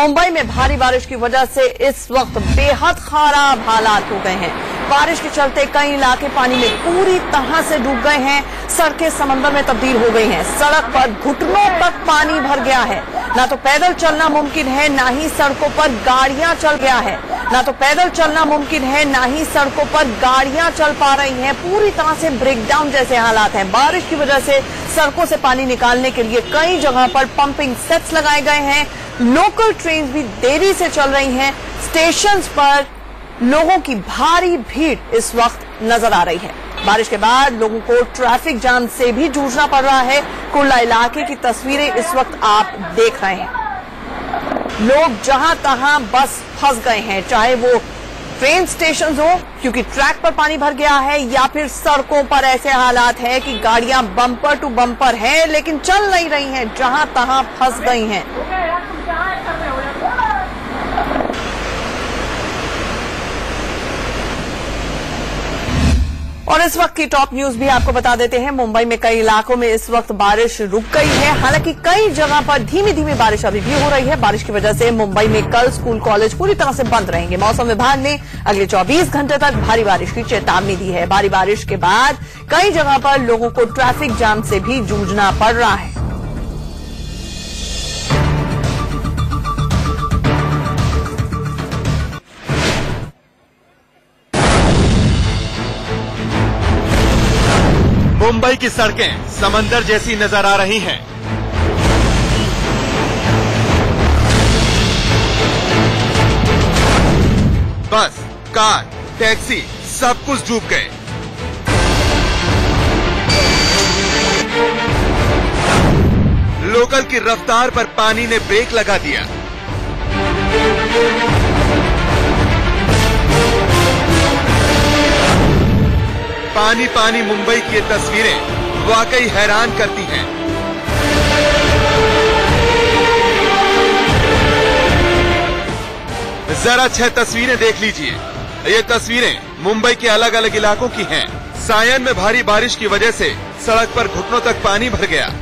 मुंबई में भारी बारिश की वजह से इस वक्त बेहद खराब हालात हो गए हैं। बारिश के चलते कई इलाके पानी में पूरी तरह से डूब गए हैं। सड़कें समंदर में तब्दील हो गई हैं। सड़क पर घुटनों तक पानी भर गया है। ना तो पैदल चलना मुमकिन है, ना ही सड़कों पर गाड़ियां चल गया है। ना तो पैदल चलना मुमकिन है, ना ही सड़कों पर गाड़ियां चल पा रही हैं। पूरी तरह से ब्रेकडाउन जैसे हालात हैं। बारिश की वजह से सड़कों से पानी निकालने के लिए कई जगह पर पंपिंग सेट्स लगाए गए हैं। लोकल ट्रेन भी देरी से चल रही हैं। स्टेशंस पर लोगों की भारी भीड़ इस वक्त नजर आ रही है। बारिश के बाद लोगों को ट्रैफिक जाम से भी जूझना पड़ रहा है। कुर्ला इलाके की तस्वीरें इस वक्त आप देख रहे हैं। लोग जहां तहां बस फंस गए हैं, चाहे वो ट्रेन स्टेशन हो क्योंकि ट्रैक पर पानी भर गया है, या फिर सड़कों पर ऐसे हालात है कि गाड़ियां बम्पर टू बम्पर हैं लेकिन चल नहीं रही हैं, जहां तहां फंस गई हैं। और इस वक्त की टॉप न्यूज भी आपको बता देते हैं। मुंबई में कई इलाकों में इस वक्त बारिश रुक गई है। हालांकि कई जगह पर धीमी धीमी बारिश अभी भी हो रही है। बारिश की वजह से मुंबई में कल स्कूल कॉलेज पूरी तरह से बंद रहेंगे। मौसम विभाग ने अगले 24 घंटे तक भारी बारिश की चेतावनी दी है। भारी बारिश के बाद कई जगह पर लोगों को ट्रैफिक जाम से भी जूझना पड़ रहा है। मुंबई की सड़कें समंदर जैसी नजर आ रही हैं। बस, कार, टैक्सी सब कुछ डूब गए। लोकल की रफ्तार पर पानी ने ब्रेक लगा दिया। पानी पानी मुंबई की ये तस्वीरें वाकई हैरान करती हैं। जरा 6 तस्वीरें देख लीजिए। ये तस्वीरें मुंबई के अलग अलग इलाकों की हैं। सायन में भारी बारिश की वजह से सड़क पर घुटनों तक पानी भर गया।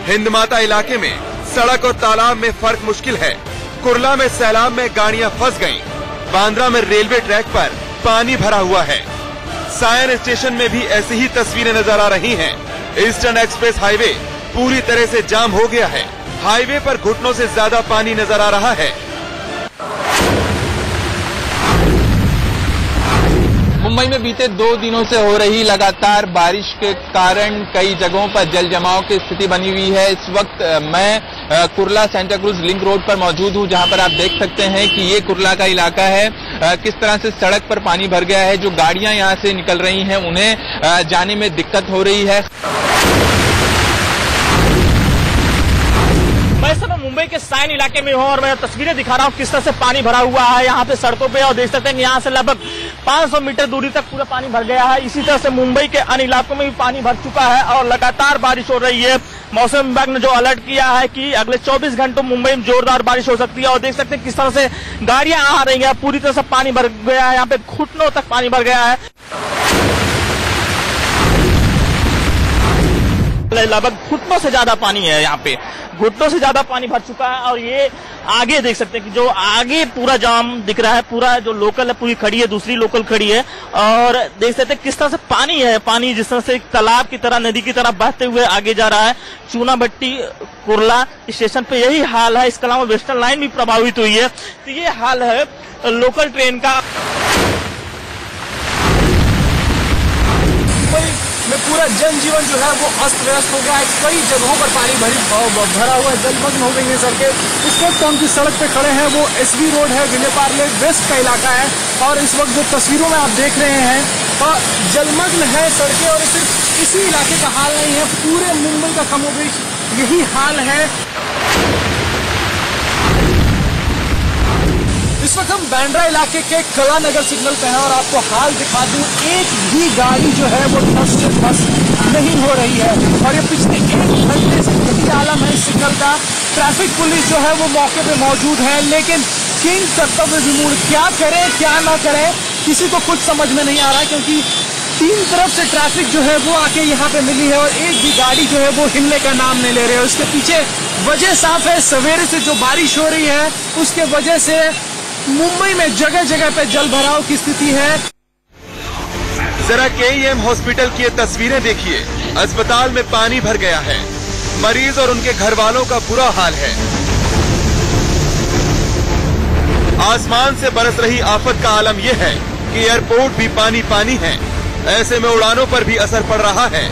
हिंदमाता इलाके में सड़क और तालाब में फर्क मुश्किल है। कुर्ला में सैलाब में गाड़ियां फंस गईं। बांद्रा में रेलवे ट्रैक पर पानी भरा हुआ है। सायन स्टेशन में भी ऐसी ही तस्वीरें नजर आ रही हैं। ईस्टर्न एक्सप्रेस हाईवे पूरी तरह से जाम हो गया है। हाईवे पर घुटनों से ज्यादा पानी नजर आ रहा है। मुंबई में बीते 2 दिनों से हो रही लगातार बारिश के कारण कई जगहों पर जल जमाव की स्थिति बनी हुई है। इस वक्त मैं Kurla Santa cruise link road पर मौजूद हूं, जहां पर आप देख सकते हैं कि ये कुर्ला का इलाका है। किस तरह से सड़क पर पानी भर गया है। जो गाड़ियां यहां से निकल रही हैं उन्हें जाने में दिक्कत हो रही है। मैं इस समय मुंबई के सायन इलाके में हूं और मैं तस्वीरें दिखा रहा हूं किस तरह से पानी भरा हुआ है यहाँ पे सड़कों पे। और देख सकते हैं यहाँ से लगभग 500 मीटर दूरी तक पूरा पानी भर गया है। इसी तरह से मुंबई के अन्य इलाकों में भी पानी भर चुका है और लगातार बारिश हो रही है। मौसम विभाग ने जो अलर्ट किया है कि अगले 24 घंटों मुंबई में जोरदार बारिश हो सकती है। और देख सकते हैं किस तरह से गाड़ियां आ रही हैं। पूरी तरह से पानी भर गया है। यहाँ पे घुटनों तक पानी भर गया है। लगभग घुटनों से ज्यादा पानी है यहाँ पे। घुटनों से ज्यादा पानी भर चुका है। और ये आगे देख सकते हैं कि जो आगे पूरा जाम दिख रहा है। पूरा जो लोकल है पूरी खड़ी है, दूसरी लोकल खड़ी है। और देख सकते हैं किस तरह से पानी है। पानी जिस तरह से एक तालाब की तरह, नदी की तरह बहते हुए आगे जा रहा है। चूना भट्टी कुर्ला स्टेशन पे यही हाल है। इसके अलावा वेस्टर्न लाइन भी प्रभावित हुई है। तो ये हाल है लोकल ट्रेन का। में पूरा जनजीवन जो है वो अस्त व्यस्त हो गया है। कई जगहों पर पानी भरा हुआ है, जलमग्न हो गई है सड़कें। इस वक्त हम जिस सड़क पे खड़े हैं वो एसवी रोड है, विले पार्ले वेस्ट का इलाका है। और इस वक्त जो तस्वीरों में आप देख रहे हैं जलमग्न है सड़कें। और सिर्फ इसी इलाके का हाल नहीं है, पूरे मुंबई का कमोबेश यही हाल है। इस वक्त हम बांद्रा इलाके के कलानगर सिग्नल पे हैं और आपको हाल दिखा दूं, एक भी गाड़ी जो है वो ठस से ठस नहीं हो रही है। और ये पिछले 1 घंटे से यही आलम है सिग्नल का। ट्रैफिक पुलिस जो है वो मौके पे मौजूद है, लेकिन किंग कर्तव्य विमूढ़ क्या करें क्या ना करें किसी को कुछ समझ में नहीं आ रहा है। क्योंकि तीन तरफ से ट्रैफिक जो है वो आके यहाँ पे मिली है और एक भी गाड़ी जो है वो हिलने का नाम नहीं ले रही है। उसके पीछे वजह साफ है, सवेरे से जो बारिश हो रही है उसके वजह से मुंबई में जगह जगह पे जल भराव की स्थिति है। जरा केईएम हॉस्पिटल की ये तस्वीरें देखिए। अस्पताल में पानी भर गया है, मरीज और उनके घर वालों का बुरा हाल है। आसमान से बरस रही आफत का आलम यह है कि एयरपोर्ट भी पानी पानी है। ऐसे में उड़ानों पर भी असर पड़ रहा है।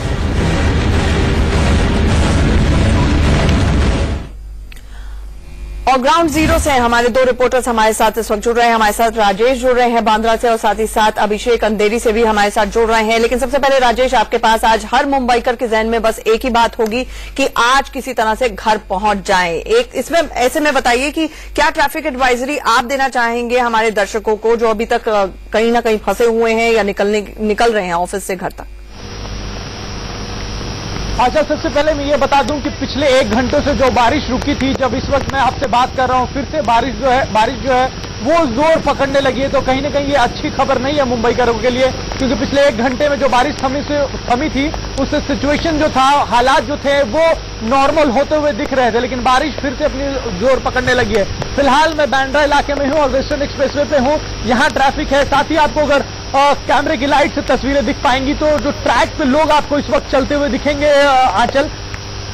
और ग्राउंड जीरो से हमारे दो रिपोर्टर्स हमारे साथ इस वक्त जुड़ रहे हैं। हमारे साथ राजेश जुड़ रहे हैं बांद्रा से और साथ ही साथ अभिषेक अंधेरी से भी हमारे साथ जुड़ रहे हैं। लेकिन सबसे पहले राजेश, आपके पास आज हर मुंबईकर के जहन में बस एक ही बात होगी कि आज किसी तरह से घर पहुंच जाएं। इसमें ऐसे में बताइए कि क्या ट्रैफिक एडवाइजरी आप देना चाहेंगे हमारे दर्शकों को जो अभी तक कहीं ना कहीं फंसे हुए हैं या निकल रहे हैं ऑफिस से घर तक? अच्छा, सबसे पहले मैं ये बता दूं कि पिछले 1 घंटे से जो बारिश रुकी थी, जब इस वक्त मैं आपसे बात कर रहा हूं फिर से बारिश जो है वो जोर पकड़ने लगी है। तो कहीं ना कहीं ये अच्छी खबर नहीं है मुंबईकरों के लिए, क्योंकि पिछले 1 घंटे में जो बारिश थमी थी उससे सिचुएशन जो था, हालात जो थे वो नॉर्मल होते हुए दिख रहे थे, लेकिन बारिश फिर से अपनी जोर पकड़ने लगी है। फिलहाल मैं बांद्रा इलाके में हूँ और वेस्टर्न एक्सप्रेसवे पे हूँ। यहाँ ट्रैफिक है। साथ ही आपको अगर कैमरे की लाइट से तस्वीरें दिख पाएंगी तो जो ट्रैक पे लोग आपको इस वक्त चलते हुए दिखेंगे। आंचल,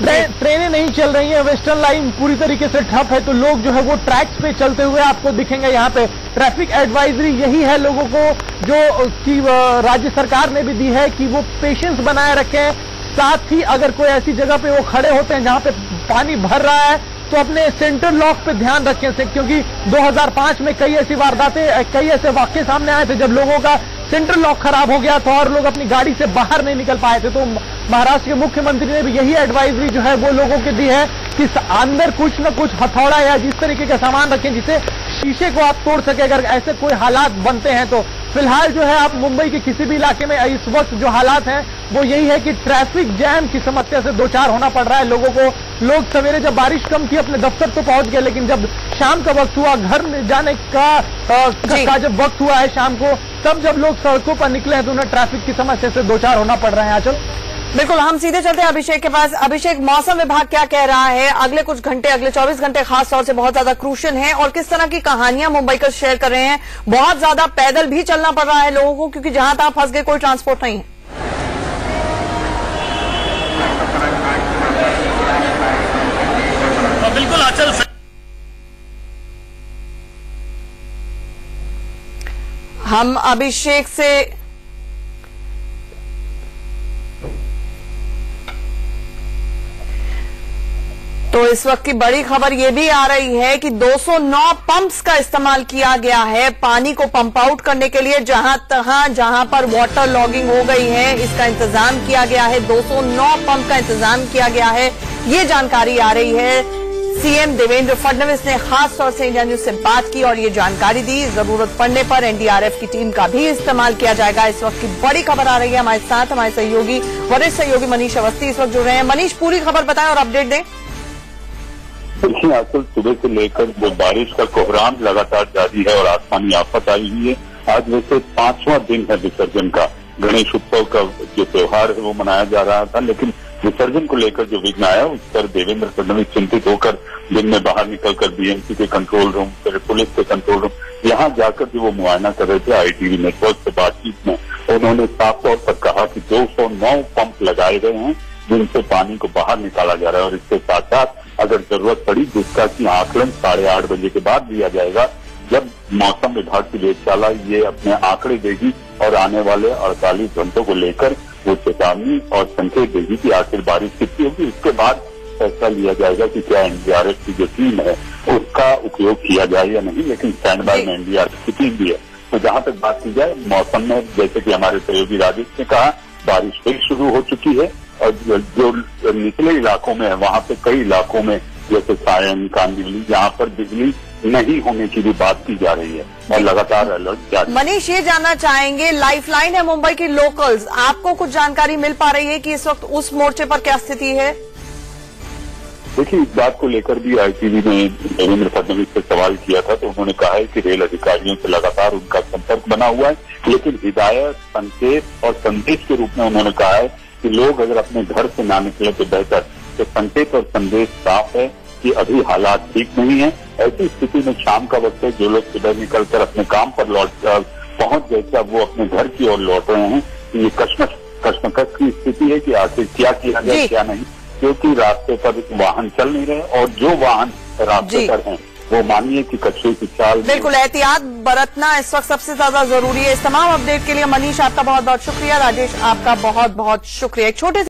ट्रेनें नहीं चल रही हैं, वेस्टर्न लाइन पूरी तरीके से ठप है, तो लोग जो है वो ट्रैक्स पे चलते हुए आपको दिखेंगे। यहाँ पे ट्रैफिक एडवाइजरी यही है लोगों को जो कि राज्य सरकार ने भी दी है कि वो पेशेंस बनाए रखें। साथ ही अगर कोई ऐसी जगह पे वो खड़े होते हैं जहाँ पे पानी भर रहा है तो अपने सेंटर लॉक पे ध्यान रखें, क्योंकि 2005 में कई ऐसे वाकये सामने आए थे जब लोगों का सेंटर लॉक खराब हो गया था और लोग अपनी गाड़ी से बाहर नहीं निकल पाए थे। तो महाराष्ट्र के मुख्यमंत्री ने भी यही एडवाइजरी जो है वो लोगों को दी है कि अंदर कुछ न कुछ हथौड़ा या जिस तरीके का सामान रखें जिससे शीशे को आप तोड़ सके अगर ऐसे कोई हालात बनते हैं तो। फिलहाल जो है आप मुंबई के किसी भी इलाके में इस वक्त जो हालात हैं वो यही है कि ट्रैफिक जैम की समस्या से दो चार होना पड़ रहा है लोगों को। लोग सवेरे जब बारिश कम थी अपने दफ्तर तो पहुंच गए, लेकिन जब शाम का वक्त हुआ, घर में जाने का जब वक्त हुआ है शाम को, तब जब लोग सड़कों पर निकले हैं तो उन्हें ट्रैफिक की समस्या से दो चार होना पड़ रहा है। आंचल, बिल्कुल, हम सीधे चलते हैं अभिषेक के पास। अभिषेक, मौसम विभाग क्या कह रहा है? अगले कुछ घंटे, अगले 24 घंटे खास तौर से बहुत ज्यादा क्रूशियल हैं और किस तरह की कहानियां मुंबई का शेयर कर रहे हैं? बहुत ज्यादा पैदल भी चलना पड़ रहा है लोगों को क्योंकि जहां तहां फंस गए, कोई ट्रांसपोर्ट नहीं है। बिल्कुल आंचल, हम अभिषेक से तो इस वक्त की बड़ी खबर यह भी आ रही है कि 209 पंप्स का इस्तेमाल किया गया है पानी को पंप आउट करने के लिए। जहां पर वाटर लॉगिंग हो गई है इसका इंतजाम किया गया है। 209 पंप का इंतजाम किया गया है, ये जानकारी आ रही है। सीएम देवेंद्र फडणवीस ने खास तौर से इंडिया न्यूज से बात की और ये जानकारी दी। जरूरत पड़ने पर एनडीआरएफ की टीम का भी इस्तेमाल किया जाएगा। इस वक्त की बड़ी खबर आ रही है। हमारे साथ हमारे सहयोगी, वरिष्ठ सहयोगी मनीष अवस्थी इस वक्त जुड़ रहे हैं। मनीष, पूरी खबर बताएं और अपडेट दें। देखिए, आजकल सुबह से लेकर जो बारिश का कोहराम लगातार जारी है और आसमानी आफत आई हुई है। आज वैसे 5वां दिन है विसर्जन का। गणेश उत्सव का जो त्योहार है वो मनाया जा रहा था, लेकिन विसर्जन को लेकर जो विघ्न आया उस पर देवेंद्र फडणवीस चिंतित होकर दिन में बाहर निकलकर बीएमसी के कंट्रोल रूम, फिर पुलिस के कंट्रोल रूम, यहाँ जाकर जो वो मुआयना कर रहे थे आईटीवी नेटवर्क से बातचीत में, उन्होंने साफ तौर पर कहा कि 209 पंप लगाए गए हैं जिनसे पानी को बाहर निकाला जा रहा है और इसके साथ साथ अगर जरूरत पड़ी जिसका कि आकलन 8:30 बजे के बाद दिया जाएगा, जब मौसम विभाग की वेधशाला ये अपने आंकड़े देगी और आने वाले 48 घंटों को लेकर वो चेतावनी और संकेत देगी कि आखिर बारिश कितनी होगी। इसके बाद फैसला लिया जाएगा कि क्या एनडीआरएफ की जो टीम है उसका उपयोग किया जाए या नहीं, लेकिन स्टैंड बाय में एनडीआरएफ की टीम भी है। तो जहां तक बात की जाए मौसम में, जैसे कि हमारे सहयोगी राजेश ने कहा, बारिश फिर शुरू हो चुकी है और जो निचले इलाकों में है वहां पे कई इलाकों में जैसे सायन, कांदिवली, जहां पर बिजली नहीं होने की भी बात की जा रही है और लगातार अलर्ट जारी। मनीष, ये जानना चाहेंगे, लाइफलाइन है मुंबई की लोकल्स, आपको कुछ जानकारी मिल पा रही है कि इस वक्त उस मोर्चे पर क्या स्थिति है? देखिए, इस बात को लेकर भी आईटीवी ने देवेंद्र फडणवीस से सवाल किया था, तो उन्होंने कहा है कि रेल अधिकारियों से लगातार उनका संपर्क बना हुआ है, लेकिन हिदायत, संकेत और संदेश के रूप में उन्होंने कहा है कि लोग अगर अपने घर से ना निकले तो बेहतर। तो संकेत और संदेश साफ है कि अभी हालात ठीक नहीं है। ऐसी स्थिति में शाम का वक्त है, जो लोग सुबह निकलकर अपने काम पर पहुंच गए थे, अब वो अपने घर की ओर लौट रहे हैं। ये कश्मकश की स्थिति है कि आखिर क्या किया जाए क्या नहीं, क्योंकि रास्ते पर वाहन चल नहीं रहे और जो वाहन रास्ते पर हैं वो मानिए कि कचरे की चाल। बिल्कुल एहतियात बरतना इस वक्त सबसे ज्यादा जरूरी है। इस तमाम अपडेट के लिए मनीष आपका बहुत बहुत शुक्रिया, राजेश आपका बहुत बहुत शुक्रिया। एक छोटे